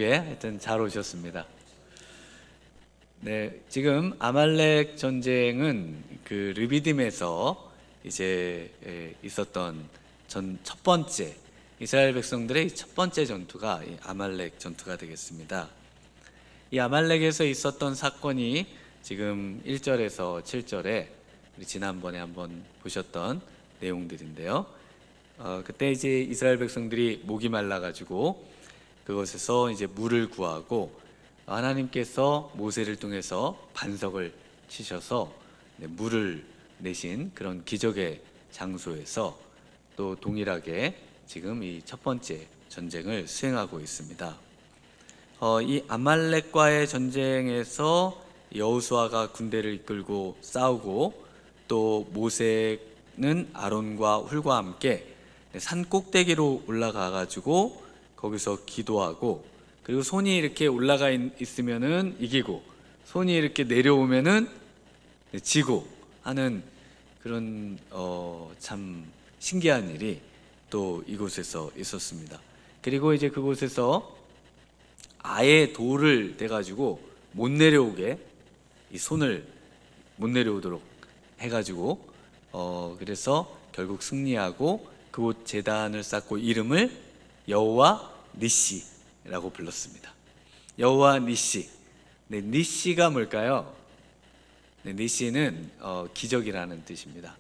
예, 하여튼 잘 오셨습니다. 네, 지금 아말렉 전쟁은 그 르비딤에서 이제 있었던 첫 번째 이스라엘 백성들의 첫 번째 전투가 이 아말렉 전투가 되겠습니다. 이 아말렉에서 있었던 사건이 지금 1절에서 7절에 우리 지난번에 한번 보셨던 내용들인데요. 그때 이제 이스라엘 백성들이 목이 말라가지고 그곳에서 이제 물을 구하고 하나님께서 모세를 통해서 반석을 치셔서 물을 내신 그런 기적의 장소에서 또 동일하게 지금 이 첫 번째 전쟁을 수행하고 있습니다. 이 아말렉과의 전쟁에서 여호수아가 군대를 이끌고 싸우고 또 모세는 아론과 훌과 함께 산 꼭대기로 올라가 가지고 거기서 기도하고, 그리고 손이 이렇게 올라가 있으면은 이기고 손이 이렇게 내려오면은 지고 하는 그런 참 신기한 일이 또 이곳에서 있었습니다. 그리고 이제 그곳에서 아예 돌을 대가지고 못 내려오게, 이 손을 못 내려오도록 해가지고 그래서 결국 승리하고 그곳 제단을 쌓고 이름을 여호와 니시라고 불렀습니다. 여호와 니시. 네, 니시가 뭘까요? 네, 니시는 기적이라는 뜻입니다.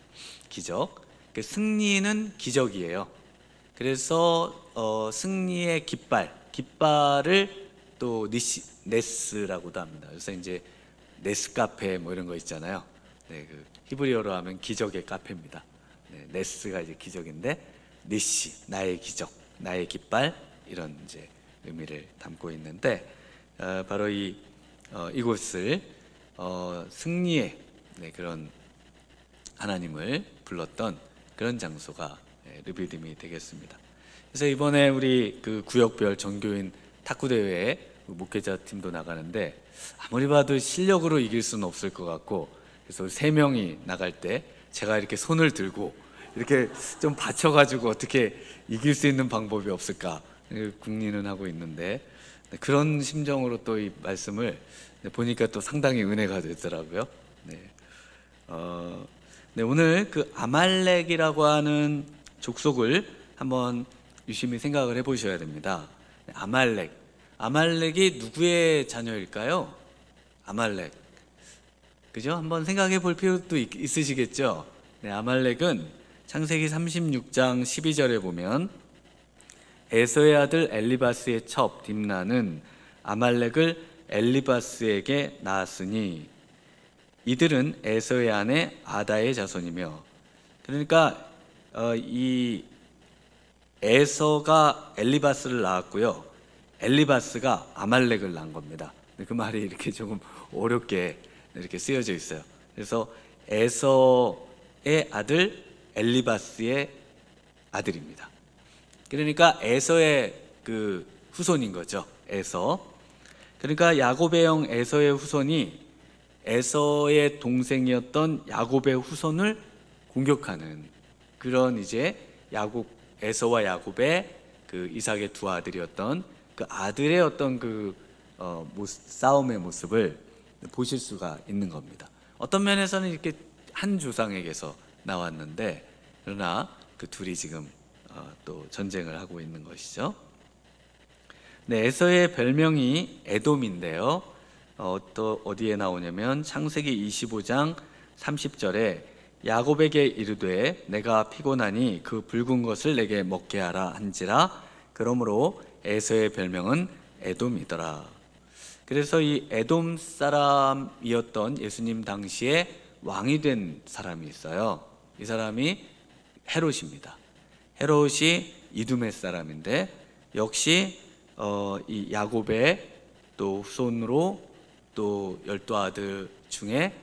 기적. 그 승리는 기적이에요. 그래서 승리의 깃발을 또 네스라고도 합니다. 그래서 이제 네스카페 뭐 이런 거 있잖아요. 네, 그 히브리어로 하면 기적의 카페입니다. 네, 네스가 이제 기적인데 니시, 나의 기적, 나의 깃발, 이런 이제 의미를 담고 있는데 바로 이곳을 승리의 그런 하나님을 불렀던 그런 장소가 르비딤이 되겠습니다. 그래서 이번에 우리 그 구역별 전교인 탁구 대회에 목회자 팀도 나가는데 아무리 봐도 실력으로 이길 수는 없을 것 같고, 그래서 3명이 나갈 때 제가 이렇게 손을 들고 이렇게 좀 받쳐가지고 어떻게 이길 수 있는 방법이 없을까 궁리는 하고 있는데, 그런 심정으로 또 이 말씀을 보니까 또 상당히 은혜가 되더라고요. 네, 오늘 그 아말렉이라고 하는 족속을 한번 유심히 생각을 해보셔야 됩니다. 아말렉이 누구의 자녀일까요? 아말렉, 그죠? 한번 생각해 볼 필요도 있으시겠죠? 네, 아말렉은 창세기 36장 12절에 보면 에서의 아들 엘리바스의 첩 딥나는 아말렉을 엘리바스에게 낳았으니 이들은 에서의 아내 아다의 자손이며, 그러니까 이 에서가 엘리바스를 낳았고요, 엘리바스가 아말렉을 낳은 겁니다. 그 말이 이렇게 조금 어렵게 이렇게 쓰여져 있어요. 그래서 에서의 아들 엘리바스의 아들입니다. 그러니까 에서의 그 후손인 거죠. 에서. 그러니까 야곱의 형 에서의 후손이 에서의 동생이었던 야곱의 후손을 공격하는 그런 이제 에서와 야곱의 그 이삭의 두 아들이었던 그 아들의 어떤 그 싸움의 모습을 보실 수가 있는 겁니다. 어떤 면에서는 이렇게 한 조상에게서 나왔는데, 그러나 그 둘이 지금 또 전쟁을 하고 있는 것이죠. 네, 에서의 별명이 에돔인데요. 또 어디에 나오냐면 창세기 25장 30절에 야곱에게 이르되 내가 피곤하니 그 붉은 것을 내게 먹게 하라 한지라. 그러므로 에서의 별명은 에돔이더라. 그래서 이 에돔 사람이었던 예수님 당시에 왕이 된 사람이 있어요. 이 사람이 헤롯입니다. 헤롯이 이두메 사람인데 역시 이 야곱의 또 후손으로 또 12아들 중에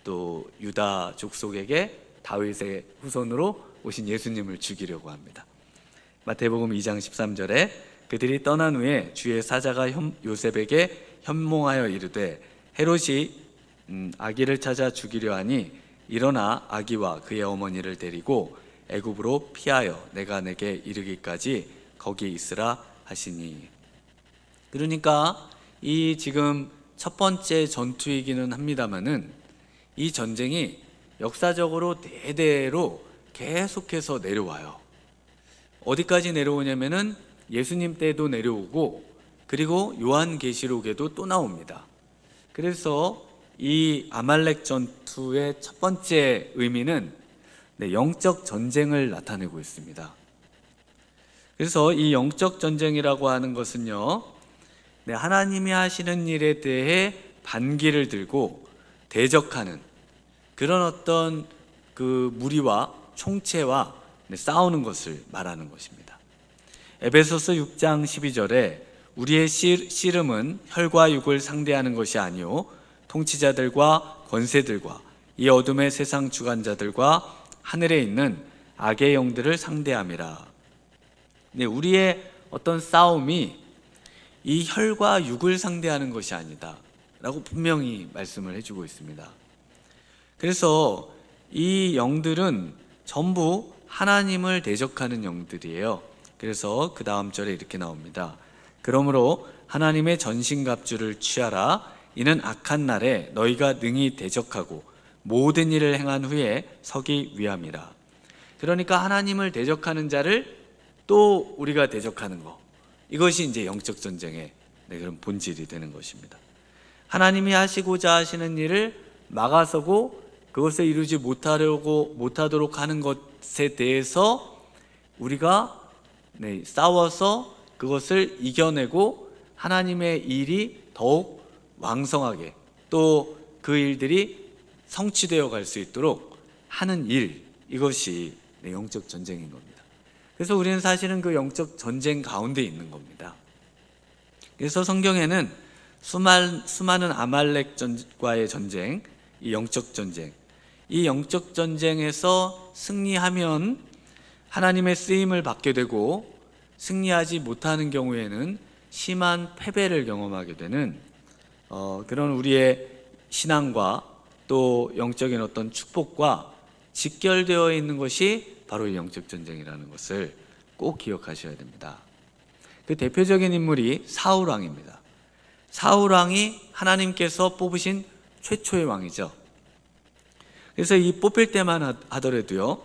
또 유다 족속에게 다윗의 후손으로 오신 예수님을 죽이려고 합니다. 마태복음 2장 13절에 그들이 떠난 후에 주의 사자가 요셉에게 현몽하여 이르되 헤롯이 아기를 찾아 죽이려 하니 일어나 아기와 그의 어머니를 데리고 애굽으로 피하여 내가 내게 이르기까지 거기 있으라 하시니. 그러니까 이 지금 첫 번째 전투이기는 합니다만은 이 전쟁이 역사적으로 대대로 계속해서 내려와요. 어디까지 내려오냐면은 예수님 때도 내려오고, 그리고 요한계시록에도 또 나옵니다. 그래서 이 아말렉 전투의 첫 번째 의미는 영적 전쟁을 나타내고 있습니다. 그래서 이 영적 전쟁이라고 하는 것은요, 하나님이 하시는 일에 대해 반기를 들고 대적하는 그런 어떤 그 무리와 총체와 싸우는 것을 말하는 것입니다. 에베소서 6장 12절에 우리의 씨름은 혈과 육을 상대하는 것이 아니요 통치자들과 권세들과 이 어둠의 세상 주관자들과 하늘에 있는 악의 영들을 상대함이라. 우리의 어떤 싸움이 이 혈과 육을 상대하는 것이 아니다 라고 분명히 말씀을 해주고 있습니다. 그래서 이 영들은 전부 하나님을 대적하는 영들이에요. 그래서 그 다음 절에 이렇게 나옵니다. 그러므로 하나님의 전신갑주를 취하라. 이는 악한 날에 너희가 능히 대적하고 모든 일을 행한 후에 서기 위함이라. 그러니까 하나님을 대적하는 자를 또 우리가 대적하는 것, 이것이 이제 영적 전쟁의 그런 본질이 되는 것입니다. 하나님이 하시고자 하시는 일을 막아서고 그것을 이루지 못하도록 하는 것에 대해서 우리가 싸워서 그것을 이겨내고 하나님의 일이 더욱 왕성하게 또 그 일들이 성취되어 갈 수 있도록 하는 일, 이것이 영적 전쟁인 겁니다. 그래서 우리는 사실은 그 영적 전쟁 가운데 있는 겁니다. 그래서 성경에는 수많은 아말렉과의 전쟁, 이 영적 전쟁, 이 영적 전쟁에서 승리하면 하나님의 쓰임을 받게 되고, 승리하지 못하는 경우에는 심한 패배를 경험하게 되는 그런 우리의 신앙과 또 영적인 어떤 축복과 직결되어 있는 것이 바로 이 영적 전쟁이라는 것을 꼭 기억하셔야 됩니다. 그 대표적인 인물이 사울 왕입니다. 사울 왕이 하나님께서 뽑으신 최초의 왕이죠. 그래서 이 뽑힐 때만 하더라도요,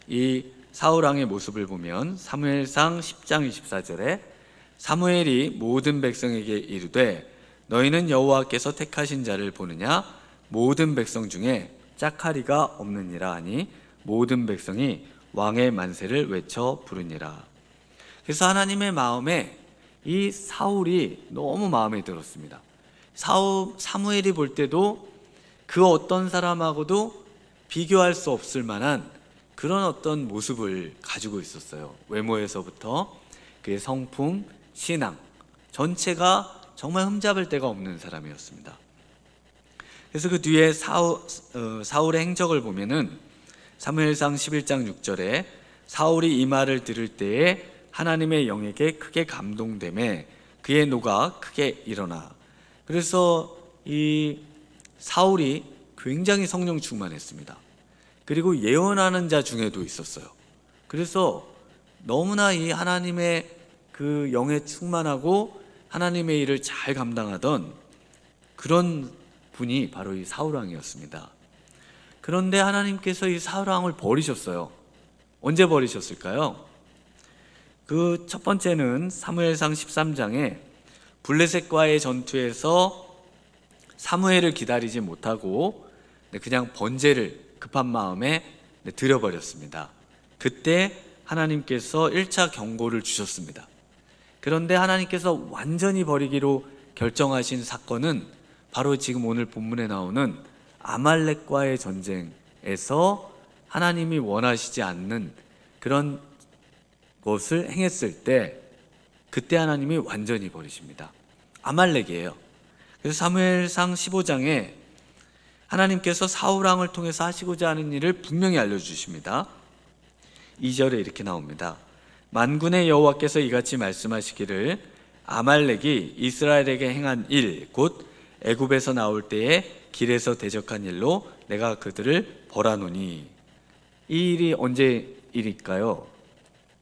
이 사울 왕의 모습을 보면 사무엘상 10장 24절에 사무엘이 모든 백성에게 이르되 너희는 여호와께서 택하신 자를 보느냐? 모든 백성 중에 짝하리가 없느니라 하니 모든 백성이 왕의 만세를 외쳐 부르니라. 그래서 하나님의 마음에 이 사울이 너무 마음에 들었습니다. 사무엘이 볼 때도 그 어떤 사람하고도 비교할 수 없을 만한 그런 어떤 모습을 가지고 있었어요. 외모에서부터 그의 성품, 신앙 전체가 정말 흠잡을 데가 없는 사람이었습니다. 그래서 그 뒤에 사울의 행적을 보면은 사무엘상 11장 6절에 사울이 이 말을 들을 때에 하나님의 영에게 크게 감동되매 그의 노가 크게 일어나. 그래서 이 사울이 굉장히 성령 충만했습니다. 그리고 예언하는 자 중에도 있었어요. 그래서 너무나 이 하나님의 그 영에 충만하고 하나님의 일을 잘 감당하던 그런 분이 바로 이 사울왕이었습니다. 그런데 하나님께서 이 사울왕을 버리셨어요. 언제 버리셨을까요? 그 첫 번째는 사무엘상 13장에 블레셋과의 전투에서 사무엘을 기다리지 못하고 그냥 번제를 급한 마음에 드려버렸습니다. 그때 하나님께서 1차 경고를 주셨습니다. 그런데 하나님께서 완전히 버리기로 결정하신 사건은 바로 지금 오늘 본문에 나오는 아말렉과의 전쟁에서 하나님이 원하시지 않는 그런 것을 행했을 때 그때 하나님이 완전히 버리십니다. 아말렉이에요. 그래서 사무엘상 15장에 하나님께서 사울왕을 통해서 하시고자 하는 일을 분명히 알려주십니다. 2절에 이렇게 나옵니다. 만군의 여호와께서 이같이 말씀하시기를 아말렉이 이스라엘에게 행한 일 곧 애굽에서 나올 때에 길에서 대적한 일로 내가 그들을 벌하노니. 이 일이 언제 일일까요?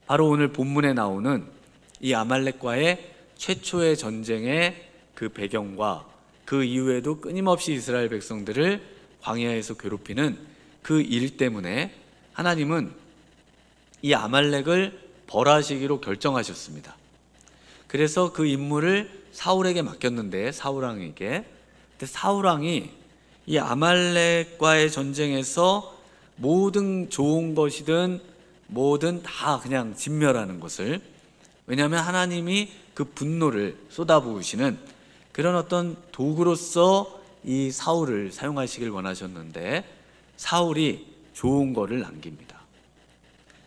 바로 오늘 본문에 나오는 이 아말렉과의 최초의 전쟁의 그 배경과 그 이후에도 끊임없이 이스라엘 백성들을 광야에서 괴롭히는 그 일 때문에 하나님은 이 아말렉을 벌하시기로 결정하셨습니다. 그래서 그 임무를 사울에게 맡겼는데, 사울왕에게. 근데 사울왕이 이 아말렉과의 전쟁에서 모든 좋은 것이든 뭐든 다 그냥 진멸하는 것을, 왜냐하면 하나님이 그 분노를 쏟아부으시는 그런 어떤 도구로서 이 사울을 사용하시길 원하셨는데, 사울이 좋은 거를 남깁니다.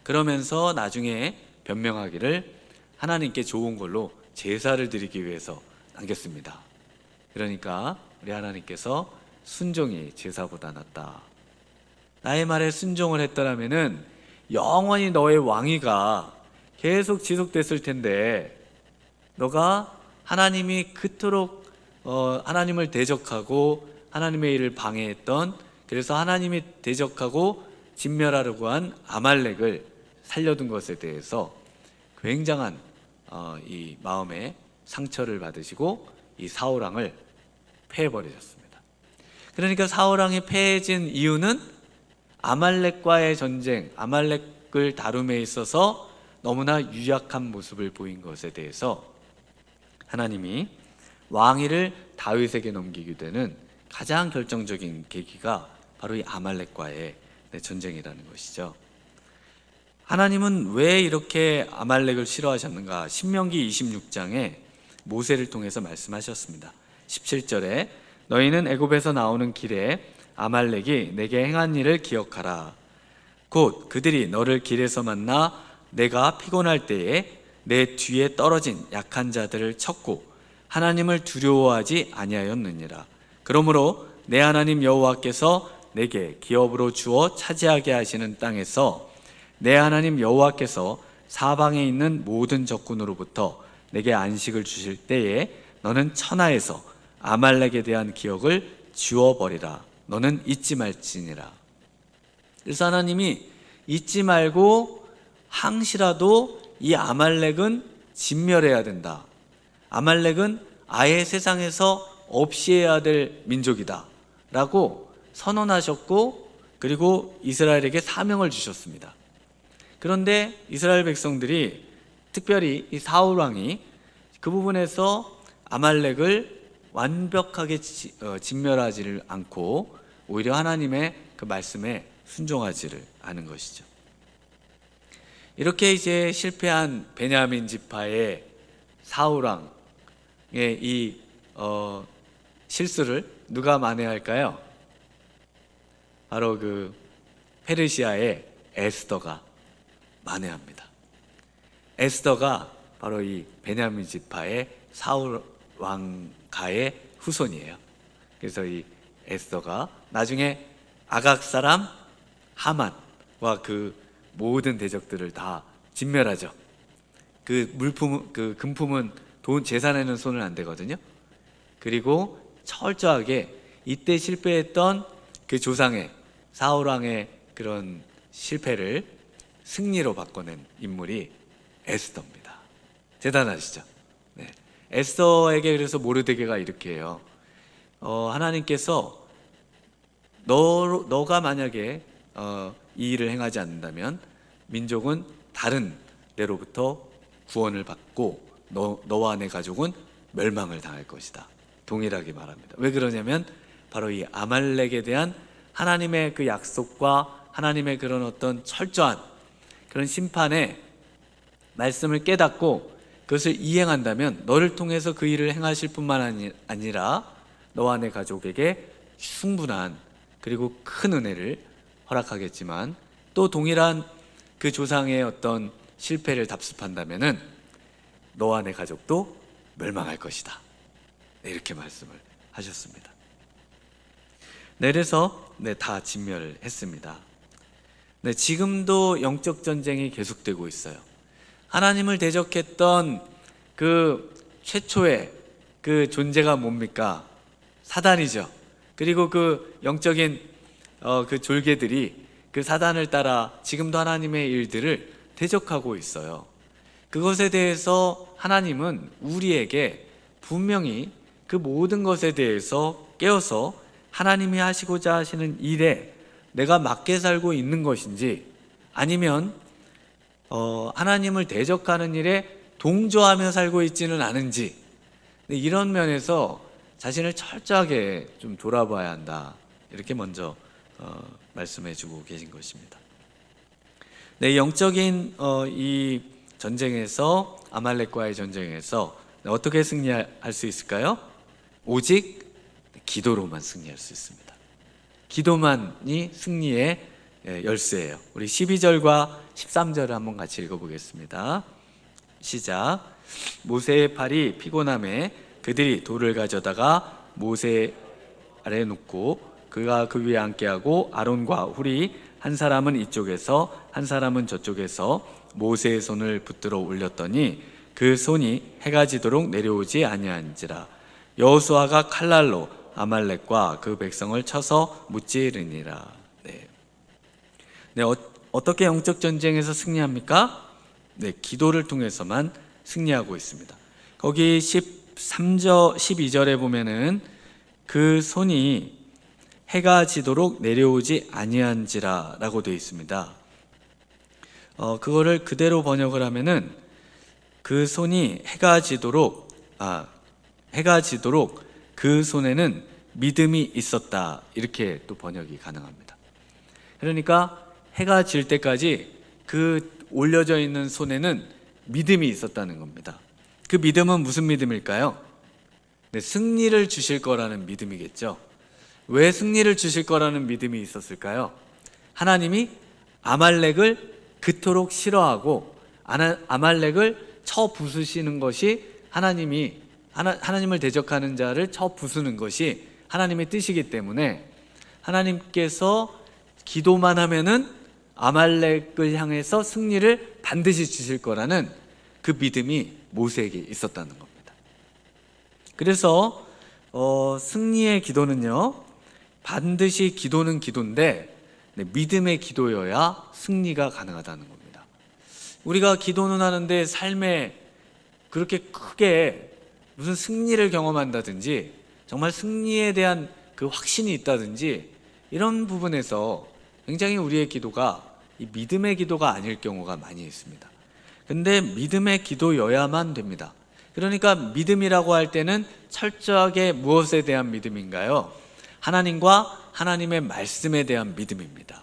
그러면서 나중에 변명하기를 하나님께 좋은 걸로 제사를 드리기 위해서 남겼습니다. 그러니까 우리 하나님께서 순종이 제사보다 낫다. 나의 말에 순종을 했더라면은 영원히 너의 왕위가 계속 지속됐을 텐데, 너가 하나님이 그토록 하나님을 대적하고 하나님의 일을 방해했던, 그래서 하나님이 대적하고 진멸하려고 한 아말렉을 살려둔 것에 대해서 굉장한 이 마음의 상처를 받으시고 이 사울왕을 패해버리셨습니다. 그러니까 사울왕이 패해진 이유는 아말렉과의 전쟁, 아말렉을 다룸에 있어서 너무나 유약한 모습을 보인 것에 대해서 하나님이 왕위를 다윗에게 넘기게 되는 가장 결정적인 계기가 바로 이 아말렉과의 전쟁이라는 것이죠. 하나님은 왜 이렇게 아말렉을 싫어하셨는가? 신명기 26장에 모세를 통해서 말씀하셨습니다. 17절에 너희는 애굽에서 나오는 길에 아말렉이 내게 행한 일을 기억하라. 곧 그들이 너를 길에서 만나 내가 피곤할 때에 내 뒤에 떨어진 약한 자들을 쳤고 하나님을 두려워하지 아니하였느니라. 그러므로 내 하나님 여호와께서 내게 기업으로 주어 차지하게 하시는 땅에서 내 하나님 여호와께서 사방에 있는 모든 적군으로부터 내게 안식을 주실 때에 너는 천하에서 아말렉에 대한 기억을 지워버리라. 너는 잊지 말지니라. 그래서 하나님이 잊지 말고 항시라도 이 아말렉은 진멸해야 된다. 아말렉은 아예 세상에서 없이 해야 될 민족이다 라고 선언하셨고, 그리고 이스라엘에게 사명을 주셨습니다. 그런데 이스라엘 백성들이, 특별히 이 사울 왕이 그 부분에서 아말렉을 완벽하게 진멸하지를 않고 오히려 하나님의 그 말씀에 순종하지를 않은 것이죠. 이렇게 이제 실패한 베냐민 지파의 사울 왕의 이 실수를 누가 만회할까요? 바로 그 페르시아의 에스더가 만회합니다. 에스더가 바로 이 베냐민 지파의 사울 왕가의 후손이에요. 그래서 이 에스더가 나중에 아각 사람 하만과 그 모든 대적들을 다 진멸하죠. 그 물품, 그 금품은 돈 재산에는 손을 안 대거든요. 그리고 철저하게 이때 실패했던 그 조상의 사울 왕의 그런 실패를 승리로 바꿔낸 인물이 에스더입니다. 대단하시죠? 네. 에스더에게 그래서 모르드게가 이렇게 해요. 하나님께서 너가 만약에 이 일을 행하지 않는다면 민족은 다른 데로부터 구원을 받고 너와 내 가족은 멸망을 당할 것이다. 동일하게 말합니다. 왜 그러냐면 바로 이 아말렉에 대한 하나님의 그 약속과 하나님의 그런 어떤 철저한 그런 심판의 말씀을 깨닫고 그것을 이행한다면 너를 통해서 그 일을 행하실 뿐만 아니라 너와 내 가족에게 충분한 그리고 큰 은혜를 허락하겠지만, 또 동일한 그 조상의 어떤 실패를 답습한다면은 너와 내 가족도 멸망할 것이다. 네, 이렇게 말씀을 하셨습니다. 네, 그래서 다 진멸을 했습니다. 네, 지금도 영적 전쟁이 계속되고 있어요. 하나님을 대적했던 그 최초의 그 존재가 뭡니까? 사단이죠. 그리고 그 영적인 그 졸개들이 그 사단을 따라 지금도 하나님의 일들을 대적하고 있어요. 그것에 대해서 하나님은 우리에게 분명히 그 모든 것에 대해서 깨어서 하나님이 하시고자 하시는 일에 내가 맞게 살고 있는 것인지, 아니면 하나님을 대적하는 일에 동조하며 살고 있지는 않은지, 이런 면에서 자신을 철저하게 좀 돌아봐야 한다, 이렇게 먼저 말씀해 주고 계신 것입니다. 네, 영적인 이 전쟁에서, 아말렉과의 전쟁에서 어떻게 승리할 수 있을까요? 오직 기도로만 승리할 수 있습니다. 기도만이 승리의 열쇠예요. 우리 12절과 13절을 한번 같이 읽어보겠습니다. 시작. 모세의 팔이 피곤함에 그들이 돌을 가져다가 모세 아래에 놓고 그가 그 위에 앉게 하고 아론과 훌이 한 사람은 이쪽에서 한 사람은 저쪽에서 모세의 손을 붙들어 올렸더니 그 손이 해가 지도록 내려오지 아니한지라. 여호수아가 칼날로 아말렉과 그 백성을 쳐서 무찌르니라. 네, 어떻게 영적 전쟁에서 승리합니까? 네, 기도를 통해서만 승리하고 있습니다. 거기 13절, 12절에 보면은 그 손이 해가 지도록 내려오지 아니한지라 라고 되어 있습니다. 그거를 그대로 번역을 하면은 그 손이 해가 지도록 그 손에는 믿음이 있었다, 이렇게 또 번역이 가능합니다. 그러니까 해가 질 때까지 그 올려져 있는 손에는 믿음이 있었다는 겁니다. 그 믿음은 무슨 믿음일까요? 네, 승리를 주실 거라는 믿음이겠죠. 왜 승리를 주실 거라는 믿음이 있었을까요? 하나님이 아말렉을 그토록 싫어하고 아말렉을 쳐 부수시는 것이 하나님을 대적하는 자를 쳐 부수는 것이 하나님의 뜻이기 때문에 하나님께서 기도만 하면은 아말렉을 향해서 승리를 반드시 주실 거라는 그 믿음이 모세에게 있었다는 겁니다. 그래서 승리의 기도는요, 반드시 기도는 기도인데 믿음의 기도여야 승리가 가능하다는 겁니다. 우리가 기도는 하는데 삶에 그렇게 크게 무슨 승리를 경험한다든지 정말 승리에 대한 그 확신이 있다든지 이런 부분에서 굉장히 우리의 기도가 이 믿음의 기도가 아닐 경우가 많이 있습니다. 근데 믿음의 기도여야만 됩니다. 그러니까 믿음이라고 할 때는 철저하게 무엇에 대한 믿음인가요? 하나님과 하나님의 말씀에 대한 믿음입니다.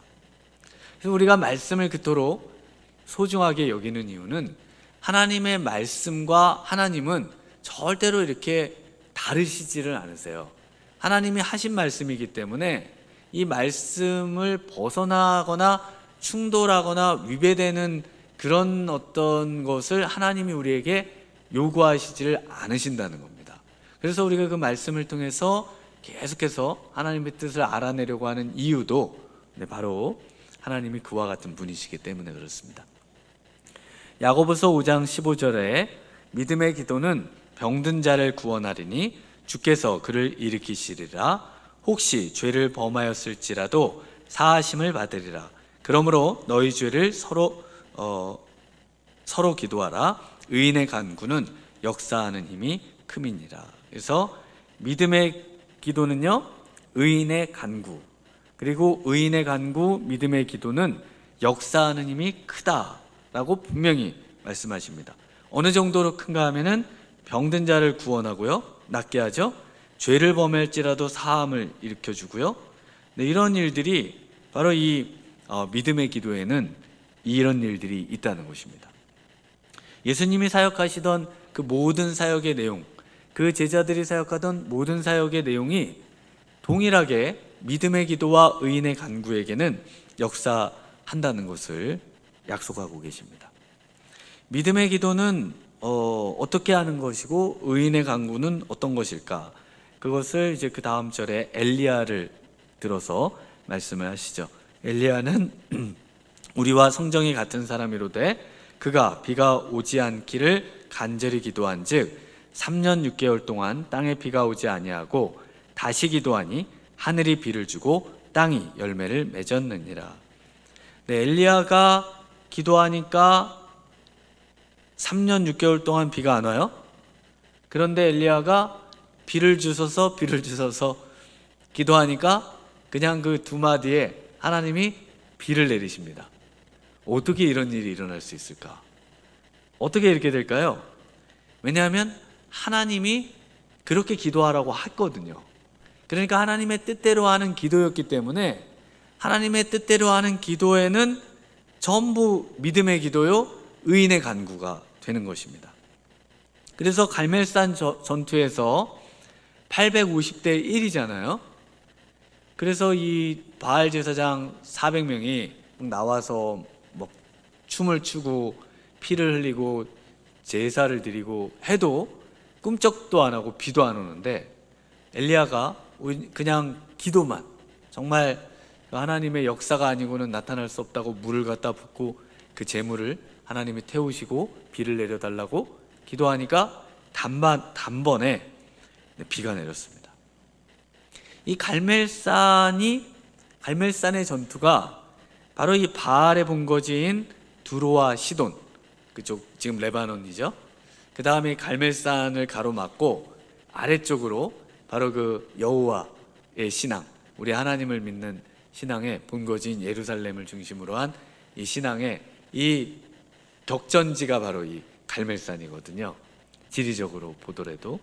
그래서 우리가 말씀을 그토록 소중하게 여기는 이유는 하나님의 말씀과 하나님은 절대로 이렇게 다르시지를 않으세요. 하나님이 하신 말씀이기 때문에 이 말씀을 벗어나거나 충돌하거나 위배되는 그런 어떤 것을 하나님이 우리에게 요구하시지를 않으신다는 겁니다. 그래서 우리가 그 말씀을 통해서 계속해서 하나님의 뜻을 알아내려고 하는 이유도 바로 하나님이 그와 같은 분이시기 때문에 그렇습니다. 야고보서 5장 15절에 믿음의 기도는 병든 자를 구원하리니 주께서 그를 일으키시리라. 혹시 죄를 범하였을지라도 사하심을 받으리라. 그러므로 너희 죄를 서로 기도하라. 의인의 간구는 역사하는 힘이 큼이니라. 그래서 믿음의 기도는요, 의인의 간구, 그리고 의인의 간구, 믿음의 기도는 역사하는 힘이 크다라고 분명히 말씀하십니다. 어느 정도로 큰가 하면은 병든 자를 구원하고요, 낫게 하죠. 죄를 범할지라도 사함을 일으켜주고요. 네, 이런 일들이 바로 이 믿음의 기도에는 이런 일들이 있다는 것입니다. 예수님이 사역하시던 그 모든 사역의 내용, 그 제자들이 사역하던 모든 사역의 내용이 동일하게 믿음의 기도와 의인의 간구에게는 역사한다는 것을 약속하고 계십니다. 믿음의 기도는 어떻게 하는 것이고 의인의 간구는 어떤 것일까? 그것을 이제 그 다음 절에 엘리야를 들어서 말씀을 하시죠. 엘리야는 우리와 성정이 같은 사람이로되 그가 비가 오지 않기를 간절히 기도한즉 3년 6개월 동안 땅에 비가 오지 아니하고 다시 기도하니 하늘이 비를 주고 땅이 열매를 맺었느니라. 네, 엘리야가 기도하니까 3년 6개월 동안 비가 안 와요. 그런데 엘리야가 비를 주소서 기도하니까 그냥 그 두 마디에 하나님이 비를 내리십니다. 어떻게 이런 일이 일어날 수 있을까? 어떻게 이렇게 될까요? 왜냐하면 하나님이 그렇게 기도하라고 했거든요. 그러니까 하나님의 뜻대로 하는 기도였기 때문에 하나님의 뜻대로 하는 기도에는 전부 믿음의 기도요, 의인의 간구가 되는 것입니다. 그래서 갈멜산 전투에서 850대 1이잖아요. 그래서 이 바알 제사장 400명이 나와서 막 춤을 추고 피를 흘리고 제사를 드리고 해도 꿈쩍도 안 하고 비도 안 오는데 엘리야가 그냥 기도만, 정말 하나님의 역사가 아니고는 나타날 수 없다고 물을 갖다 붓고 그 재물을 하나님이 태우시고 비를 내려달라고 기도하니까 단번에 비가 내렸습니다. 이 갈멜산의 전투가 바로 이 바알의 본거지인 두로와 시돈, 그쪽 지금 레바논이죠. 그 다음에 갈멜산을 가로막고 아래쪽으로 바로 그 여호와의 신앙, 우리 하나님을 믿는 신앙의 본거지인 예루살렘을 중심으로 한 이 신앙의 이 격전지가 바로 이 갈멜산이거든요. 지리적으로 보더라도.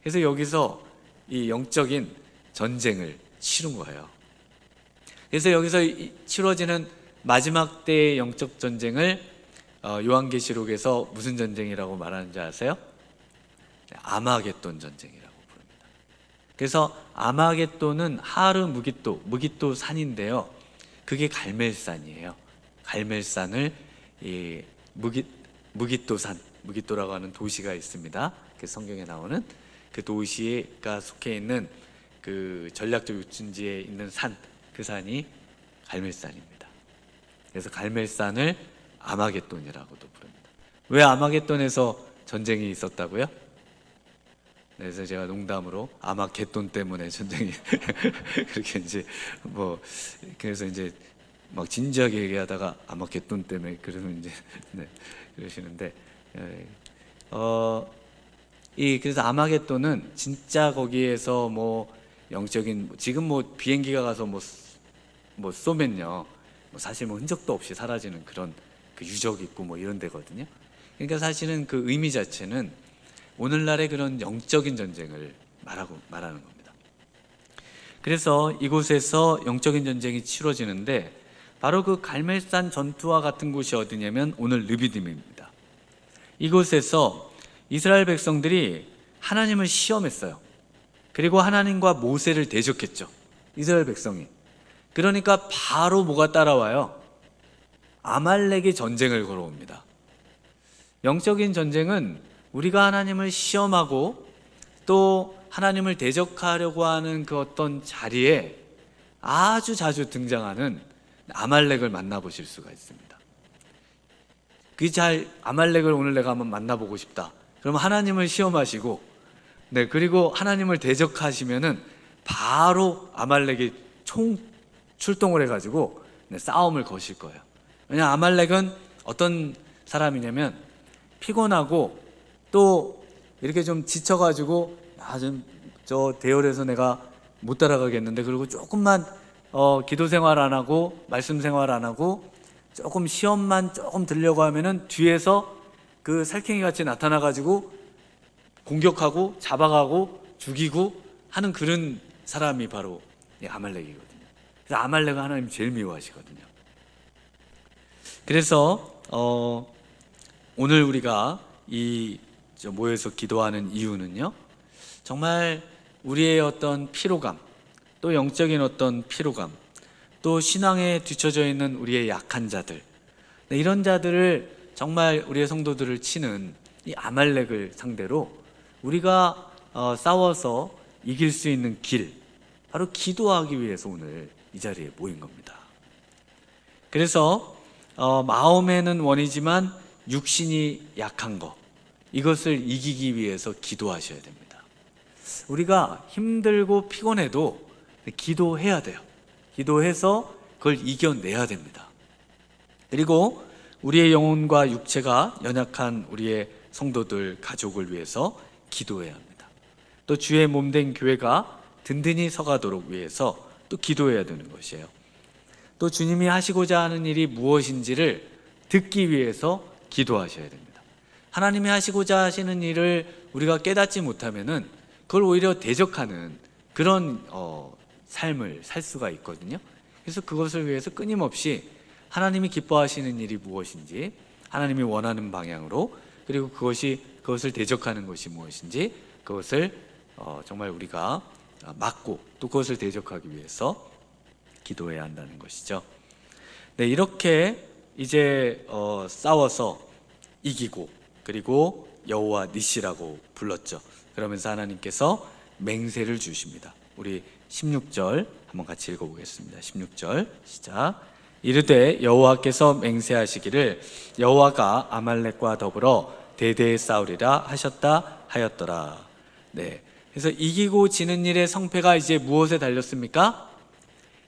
그래서 여기서 이 영적인 전쟁을 치른 거예요. 그래서 여기서 치러지는 마지막 때의 영적 전쟁을 요한계시록에서 무슨 전쟁이라고 말하는지 아세요? 아마겟돈 전쟁이라고 부릅니다. 그래서 아마겟돈은 하르 무깃도 산인데요. 그게 갈멜산이에요. 갈멜산을 이 무깃도라고 하는 도시가 있습니다. 그 성경에 나오는 그 도시가 속해 있는 그 전략적 요충지에 있는 산, 그 산이 갈멜산입니다. 그래서 갈멜산을 아마겟돈이라고도 부릅니다. 왜 아마겟돈에서 전쟁이 있었다고요? 그래서 제가 농담으로 아마겟돈 때문에 전쟁이 그렇게 이제 그래서 이제 막 진지하게 얘기하다가 아마겟돈 때문에 그러면 이제 그러시는데 그래서 아마겟돈은 진짜 거기에서 영적인 지금 비행기가 가서 쏘면요 사실 흔적도 없이 사라지는 그런 그 유적 있고 이런 데거든요. 그러니까 사실은 그 의미 자체는 오늘날의 그런 영적인 전쟁을 말하는 겁니다. 그래서 이곳에서 영적인 전쟁이 치러지는데 바로 그 갈멜산 전투와 같은 곳이 어디냐면 오늘 르비딤입니다. 이곳에서 이스라엘 백성들이 하나님을 시험했어요. 그리고 하나님과 모세를 대적했죠. 이스라엘 백성이. 그러니까 바로 뭐가 따라와요? 아말렉이 전쟁을 걸어옵니다. 영적인 전쟁은 우리가 하나님을 시험하고 또 하나님을 대적하려고 하는 그 어떤 자리에 아주 자주 등장하는 아말렉을 만나보실 수가 있습니다. 아말렉을 오늘 내가 한번 만나보고 싶다. 그러면 하나님을 시험하시고 그리고 하나님을 대적하시면은 바로 아말렉이 출동을 해가지고 싸움을 거실 거예요. 왜냐하면 아말렉은 어떤 사람이냐면 피곤하고 또 이렇게 좀 지쳐가지고 저 대열에서 내가 못 따라가겠는데 그리고 조금만 기도 생활 안 하고 말씀 생활 안 하고 조금 시험만 조금 들려고 하면은 뒤에서 그 살쾡이 같이 나타나가지고 공격하고 잡아가고 죽이고 하는 그런 사람이 바로 아말렉이거든요. 그래서 아말렉은 하나님 제일 미워하시거든요. 그래서 오늘 우리가 모여서 기도하는 이유는요, 정말 우리의 어떤 피로감, 또 영적인 어떤 피로감, 또 신앙에 뒤처져 있는 우리의 약한 자들, 이런 자들을 정말 우리의 성도들을 치는 이 아말렉을 상대로 우리가 싸워서 이길 수 있는 길, 바로 기도하기 위해서 오늘 이 자리에 모인 겁니다. 그래서 마음에는 원이지만 육신이 약한 것, 이것을 이기기 위해서 기도하셔야 됩니다. 우리가 힘들고 피곤해도 기도해야 돼요. 기도해서 그걸 이겨내야 됩니다. 그리고 우리의 영혼과 육체가 연약한 우리의 성도들, 가족을 위해서 기도해야 합니다. 또 주의 몸된 교회가 든든히 서가도록 위해서 또 기도해야 되는 것이에요. 또 주님이 하시고자 하는 일이 무엇인지를 듣기 위해서 기도하셔야 됩니다. 하나님이 하시고자 하시는 일을 우리가 깨닫지 못하면은 그걸 오히려 대적하는 그런 삶을 살 수가 있거든요. 그래서 그것을 위해서 끊임없이 하나님이 기뻐하시는 일이 무엇인지, 하나님이 원하는 방향으로, 그리고 그것을 대적하는 것이 무엇인지, 그것을 정말 우리가 막고 또 그것을 대적하기 위해서 기도해야 한다는 것이죠. 네, 이렇게 이제 싸워서 이기고, 그리고 여호와 니시라고 불렀죠. 그러면서 하나님께서 맹세를 주십니다. 우리 16절 한번 같이 읽어보겠습니다. 16절 시작. 이르되 여호와께서 맹세하시기를 여호와가 아말렉과 더불어 대대에 싸우리라 하셨다 하였더라. 네, 그래서 이기고 지는 일의 성패가 이제 무엇에 달렸습니까?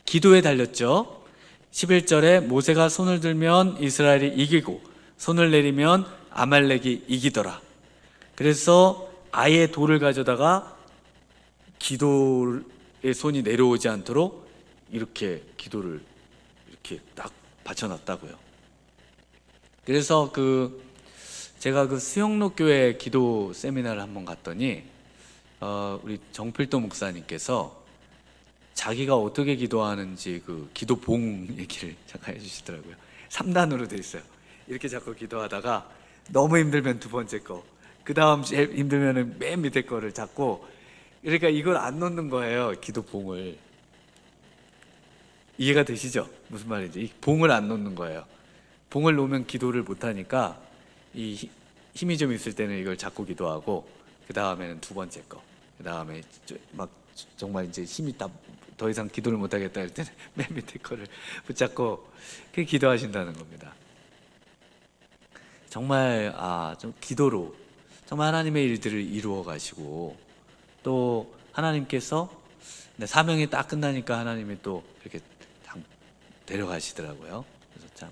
기도에 달렸죠. 11절에 모세가 손을 들면 이스라엘이 이기고 손을 내리면 아말렉이 이기더라. 그래서 아예 돌을 가져다가 기도의 손이 내려오지 않도록 이렇게 기도를 이렇게 딱 받쳐놨다고요. 그래서 제가 수영로 교회 기도 세미나를 한번 갔더니 우리 정필도 목사님께서 자기가 어떻게 기도하는지 기도봉 얘기를 잠깐 해주시더라고요. 3단으로 돼 있어요. 이렇게 자꾸 기도하다가 너무 힘들면 두 번째 거, 그 다음 제일 힘들면 맨 밑에 거를 잡고, 그러니까 이걸 안 놓는 거예요. 기도봉을. 이해가 되시죠? 무슨 말인지. 이 봉을 안 놓는 거예요. 봉을 놓으면 기도를 못하니까 힘이 좀 있을 때는 이걸 잡고 기도하고, 그 다음에는 두 번째 거, 그 다음에 막 정말 이제 힘이 더 이상 기도를 못하겠다 할 때는 맨 밑에 거를 붙잡고 그렇게 기도하신다는 겁니다. 정말 좀 기도로 정말 하나님의 일들을 이루어 가시고, 또 하나님께서 사명이 딱 끝나니까 하나님이 또 이렇게 데려가시더라고요. 그래서 참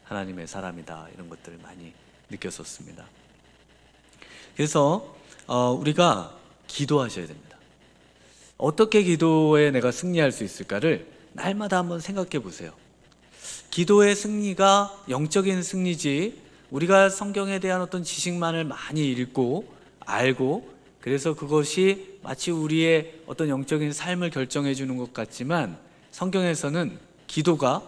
하나님의 사람이다, 이런 것들을 많이 느꼈었습니다. 그래서 우리가 기도하셔야 됩니다. 어떻게 기도에 내가 승리할 수 있을까를 날마다 한번 생각해 보세요. 기도의 승리가 영적인 승리지, 우리가 성경에 대한 어떤 지식만을 많이 읽고 알고, 그래서 그것이 마치 우리의 어떤 영적인 삶을 결정해 주는 것 같지만, 성경에서는 기도가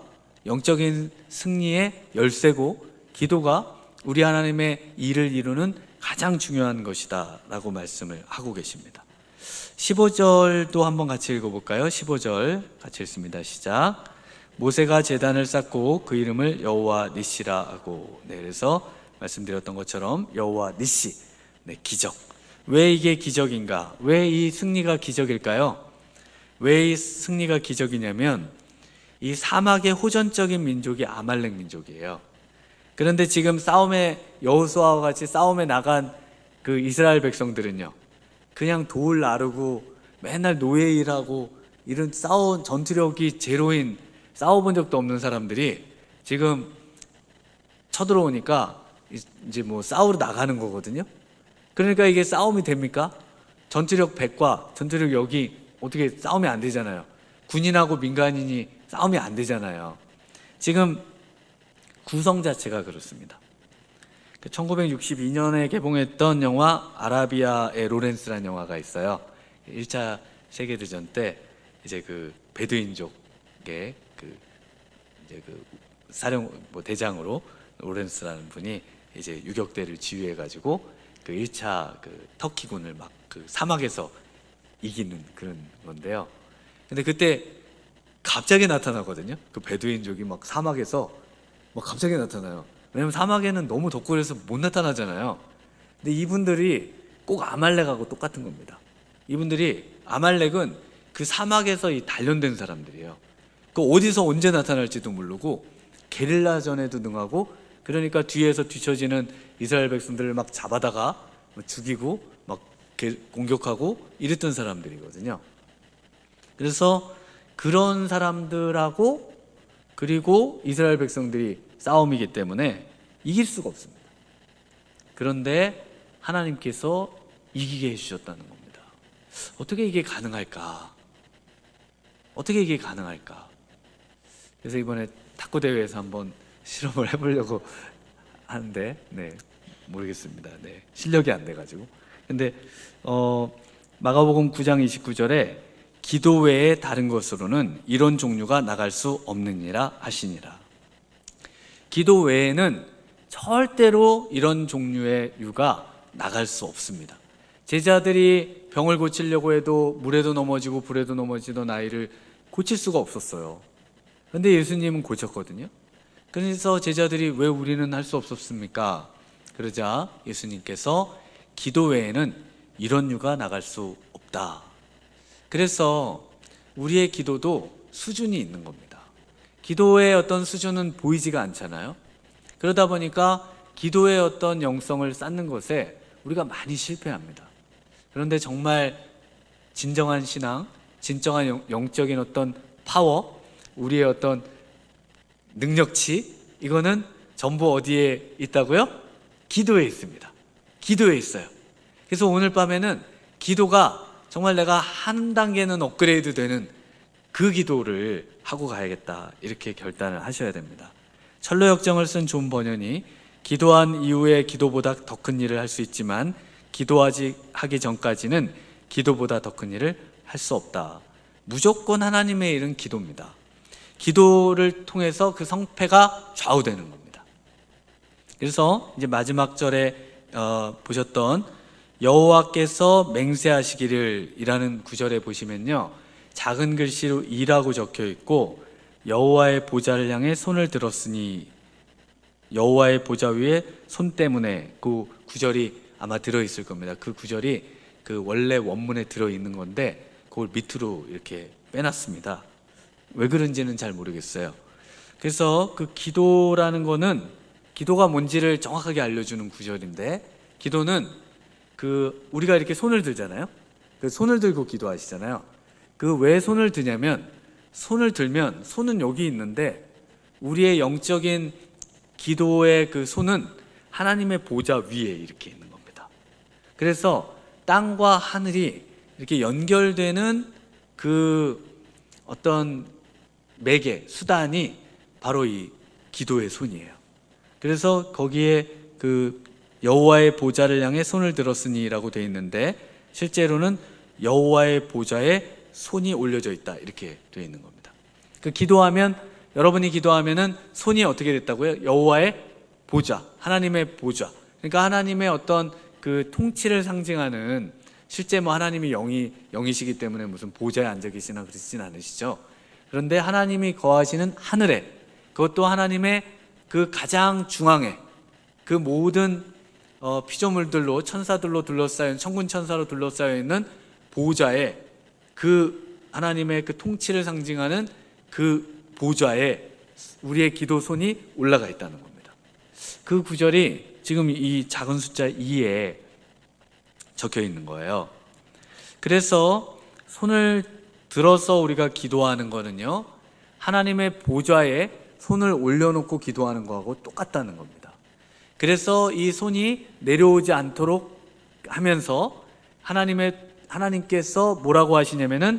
영적인 승리의 열쇠고, 기도가 우리 하나님의 일을 이루는 가장 중요한 것이다 라고 말씀을 하고 계십니다. 15절도 한번 같이 읽어볼까요? 15절 같이 읽습니다. 시작. 모세가 제단을 쌓고 그 이름을 여호와 니시라 하고. 네, 그래서 말씀드렸던 것처럼 여호와 니시, 네, 기적. 왜 이게 기적인가? 왜 이 승리가 기적일까요? 왜 이 승리가 기적이냐면, 이 사막의 호전적인 민족이 아말렉 민족이에요. 그런데 지금 여호수아와 같이 싸움에 나간 그 이스라엘 백성들은요, 그냥 돌 나르고 맨날 노예 일하고 이런 전투력이 제로인, 싸워본 적도 없는 사람들이 지금 쳐들어오니까 이제 싸우러 나가는 거거든요. 그러니까 이게 싸움이 됩니까? 전투력 100과 전투력 여기 어떻게 싸우면 안 되잖아요. 군인하고 민간인이 싸우면 안 되잖아요. 지금 구성 자체가 그렇습니다. 1962년에 개봉했던 영화 아라비아의 로렌스라는 영화가 있어요. 1차 세계대전 때 이제 베두인족의 대장으로 로렌스라는 분이 이제 유격대를 지휘해가지고 1차 터키군을 막 사막에서 이기는 그런 건데요. 근데 그때 갑자기 나타나거든요. 베두인족이 막 사막에서 막 갑자기 나타나요. 왜냐면 사막에는 너무 덥고 그래서 못 나타나잖아요. 근데 이분들이 꼭 아말렉하고 똑같은 겁니다. 아말렉은 그 사막에서 단련된 사람들이에요. 어디서 언제 나타날지도 모르고 게릴라전에도 능하고, 그러니까 뒤에서 뒤처지는 이스라엘 백성들을 막 잡아다가 죽이고 막 공격하고 이랬던 사람들이거든요. 그래서 그런 사람들하고 그리고 이스라엘 백성들이 싸움이기 때문에 이길 수가 없습니다. 그런데 하나님께서 이기게 해주셨다는 겁니다. 어떻게 이게 가능할까? 어떻게 이게 가능할까? 그래서 이번에 탁구 대회에서 한번 실험을 해보려고 하는데, 모르겠습니다. 실력이 안 돼가지고. 근데 마가복음 9장 29절에 기도 외에 다른 것으로는 이런 종류가 나갈 수 없느니라 하시니라. 기도 외에는 절대로 이런 종류의 유가 나갈 수 없습니다. 제자들이 병을 고치려고 해도 물에도 넘어지고 불에도 넘어지던 아이를 고칠 수가 없었어요. 그런데 예수님은 고쳤거든요. 그래서 제자들이 왜 우리는 할 수 없었습니까? 그러자 예수님께서 기도 외에는 이런 유가 나갈 수 없다. 그래서 우리의 기도도 수준이 있는 겁니다. 기도의 어떤 수준은 보이지가 않잖아요. 그러다 보니까 기도의 어떤 영성을 쌓는 것에 우리가 많이 실패합니다. 그런데 정말 진정한 신앙, 진정한 영적인 어떤 파워, 우리의 어떤 능력치, 이거는 전부 어디에 있다고요? 기도에 있습니다. 기도에 있어요. 그래서 오늘 밤에는 기도가 정말 내가 한 단계는 업그레이드 되는 그 기도를 하고 가야겠다, 이렇게 결단을 하셔야 됩니다. 철로역정을 쓴 존 버년이 기도한 이후에 기도보다 더 큰 일을 할 수 있지만 기도하기 전까지는 기도보다 더 큰 일을 할 수 없다. 무조건 하나님의 일은 기도입니다. 기도를 통해서 그 성패가 좌우되는 겁니다. 그래서 이제 마지막 절에 보셨던 여호와께서 맹세하시기를 이라는 구절에 보시면요, 작은 글씨로 이라고 적혀 있고 여호와의 보좌를 향해 손을 들었으니, 여호와의 보좌 위에 손 때문에, 그 구절이 아마 들어있을 겁니다. 그 구절이 그 원래 원문에 들어있는 건데 그걸 밑으로 이렇게 빼놨습니다. 왜 그런지는 잘 모르겠어요. 그래서 그 기도라는 거는, 기도가 뭔지를 정확하게 알려주는 구절인데, 기도는 그 우리가 이렇게 손을 들잖아요. 그 손을 들고 기도하시잖아요. 그 왜 손을 드냐면, 손을 들면 손은 여기 있는데 우리의 영적인 기도의 그 손은 하나님의 보좌 위에 이렇게 있는 겁니다. 그래서 땅과 하늘이 이렇게 연결되는 그 어떤 매개, 수단이 바로 이 기도의 손이에요. 그래서 거기에 그 여호와의 보좌를 향해 손을 들었으니라고 되어 있는데, 실제로는 여호와의 보좌에 손이 올려져 있다, 이렇게 되어 있는 겁니다. 그 기도하면, 여러분이 기도하면은 손이 어떻게 됐다고요? 여호와의 보좌, 하나님의 보좌. 그러니까 하나님의 어떤 그 통치를 상징하는, 실제 뭐 하나님이 영이시기 때문에 무슨 보좌에 앉아 계시나 그러시진 않으시죠. 그런데 하나님이 거하시는 하늘에, 그것도 하나님의 그 가장 중앙에, 그 모든 피조물들로, 천사들로 둘러싸인, 천군 천사로 둘러싸여 있는 보좌에, 그 하나님의 그 통치를 상징하는 그 보좌에 우리의 기도 손이 올라가 있다는 겁니다. 그 구절이 지금 이 작은 숫자 2에 적혀 있는 거예요. 그래서 손을 들어서 우리가 기도하는 거는요, 하나님의 보좌에 손을 올려놓고 기도하는 거하고 똑같다는 겁니다. 그래서 이 손이 내려오지 않도록 하면서 하나님께서 뭐라고 하시냐면은,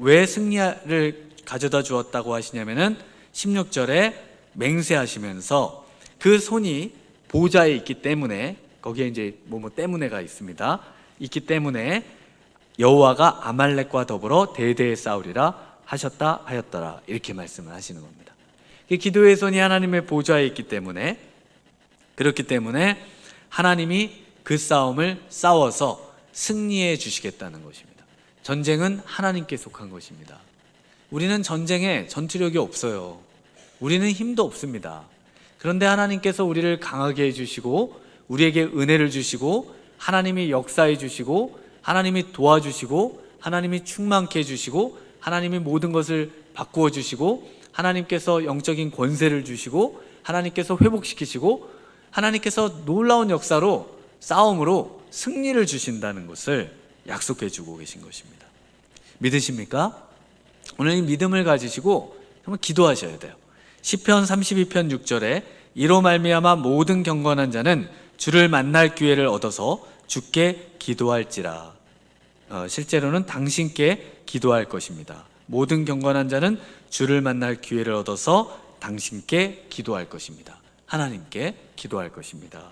왜 승리를 가져다 주었다고 하시냐면은 16절에 맹세하시면서 그 손이 보좌에 있기 때문에, 거기에 이제 뭐 때문에가 있습니다. 있기 때문에 여호와가 아말렉과 더불어 대대에 싸우리라 하셨다 하였더라, 이렇게 말씀을 하시는 겁니다. 기도의 손이 하나님의 보좌에 있기 때문에, 그렇기 때문에 하나님이 그 싸움을 싸워서 승리해 주시겠다는 것입니다. 전쟁은 하나님께 속한 것입니다. 우리는 전쟁에 전투력이 없어요. 우리는 힘도 없습니다. 그런데 하나님께서 우리를 강하게 해주시고, 우리에게 은혜를 주시고, 하나님이 역사해 주시고, 하나님이 도와주시고, 하나님이 충만케 해주시고, 하나님이 모든 것을 바꾸어 주시고, 하나님께서 영적인 권세를 주시고, 하나님께서 회복시키시고, 하나님께서 놀라운 역사로, 싸움으로 승리를 주신다는 것을 약속해 주고 계신 것입니다. 믿으십니까? 오늘 이 믿음을 가지시고 정말 기도하셔야 돼요. 시편 32편 6절에 이로 말미암아 모든 경건한 자는 주를 만날 기회를 얻어서 주께 기도할지라. 실제로는 당신께 기도할 것입니다. 모든 경건한 자는 주를 만날 기회를 얻어서 당신께 기도할 것입니다. 하나님께 기도할 것입니다.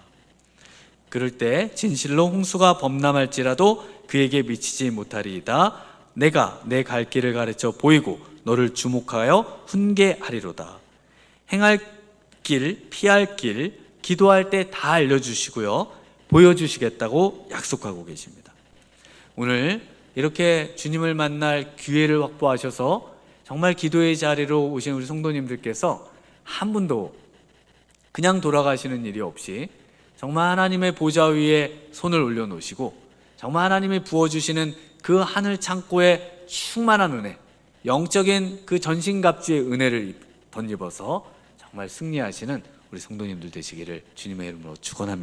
그럴 때 진실로 홍수가 범람할지라도 그에게 미치지 못하리이다. 내가 내 갈 길을 가르쳐 보이고 너를 주목하여 훈계하리로다. 행할 길, 피할 길, 기도할 때 다 알려주시고요, 보여주시겠다고 약속하고 계십니다. 오늘 이렇게 주님을 만날 기회를 확보하셔서 정말 기도의 자리로 오신 우리 성도님들께서 한 분도 그냥 돌아가시는 일이 없이 정말 하나님의 보좌 위에 손을 올려놓으시고 정말 하나님이 부어주시는 그 하늘 창고에 충만한 은혜, 영적인 그 전신갑주의 은혜를 덧입어서 정말 승리하시는 우리 성도님들 되시기를 주님의 이름으로 축원합니다.